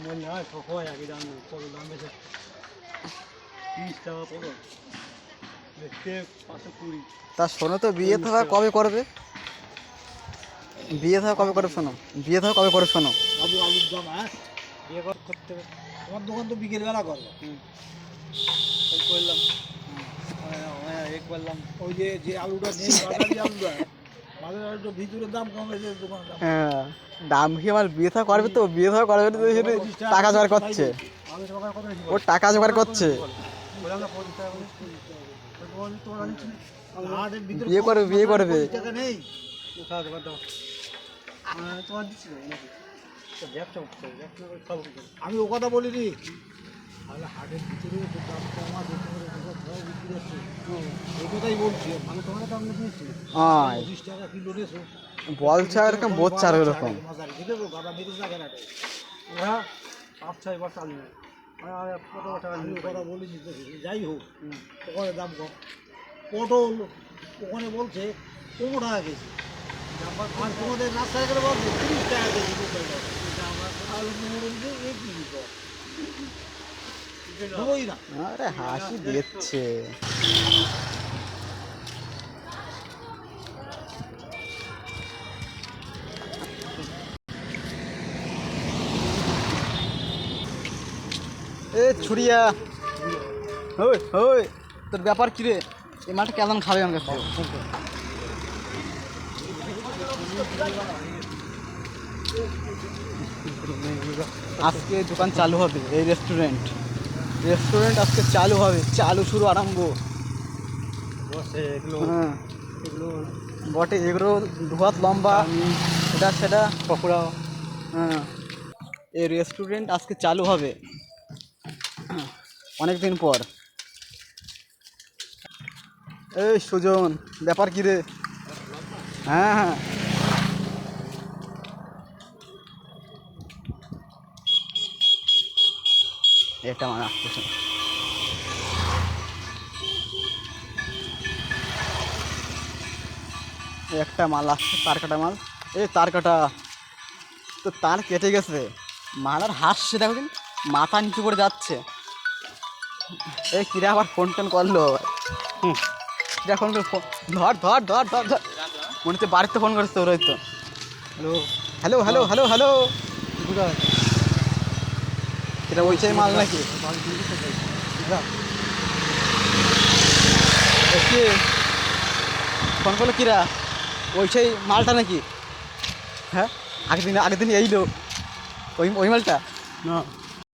মনে হয় হয় আগে দাম নেই, কত দাম বেশি 30 টাকা পড়ো দেখতে 520। তা শোনো তো, বিয়ে তো কবে করবে? বিয়ে থা কবে করে শোনো, বিয়ে থা কবে করে শোনো। আলু আলুর দাম, হ্যাঁ বিয়ে করতে হবে। তোমার দোকান তো বিকেলবেলা করবো। ওই করলাম, এ করলাম। ওই যে যে আলুটা নেই, বাজারি আলুটা, বাজারি আলুটা ভিতরের দাম কম হয়েছে, দোকানের দাম। হ্যাঁ, দাম কি আমার বিয়ে থা করবে তো, বিয়ে থা করবে তো সেটা টাকা জোগাড় করছে, ও টাকা জোগাড় করছে। বিয়ে করবে, বিয়ে করবে। নেই আমি ও কথা বলিনি, তাহলে হাটের ভিতরে দাম কমা বিক্রি হচ্ছে, এই কথাই বলছি। ভালো তোমার দাম নিয়েছি 25 টাকা কিলো নিয়েছো, বলছে এরকম বোচ্চার ওরকম। দেখেছো গাদা মেরে না কেন, হ্যাঁ 5-6 বার চালু নেই। কত টাকা আমি কথা বলিনি, যাই হোক ওখানে দাম কম। পটল ওখানে বলছে 15 টাকা কেজি, আর তোমাদের রাস্তায় করে বলছে 30 টাকা কেজি। আরে হাসি দিচ্ছে। এ ছুরিয়া, ওই ওই তোর ব্যাপার কি রে? এই মাঠে কেমন খাবে আমার কাছে? আজকে দোকান চালু হবে, এই রেস্টুরেন্ট আজকে চালু হবে, চালু শুরু আরম্ভ। হ্যাঁ বটে, এগুলো দুহাত লম্বা, এটা সেটা পকোড়া। হ্যাঁ, এই রেস্টুরেন্ট আজকে চালু হবে অনেক দিন পর। এই সুজন, ব্যাপার কি রে? হ্যাঁ হ্যাঁ, এটা মানে আসতেছে, একটা মাল আসছে, তার কাটা মাল। এই তার কাটা তো তার কেটে গেছে, মাল আর হাসছে, দেখো দিন মাথা নিচু করে যাচ্ছে। এই কিরে আবার ফোন টোন করলো, কিরা ফোন করে, ধর ধর ধর ধর ধর, মনে হচ্ছে বাড়িতে ফোন করেছে তোর হয়তো। Hello hello hello hello hello, এটা ওই সেই মাল নাকি? কে ফোন করলো কিরা? ওই সেই মালটা নাকি? হ্যাঁ, আগের দিন এইলো ওই ওই মালটা না।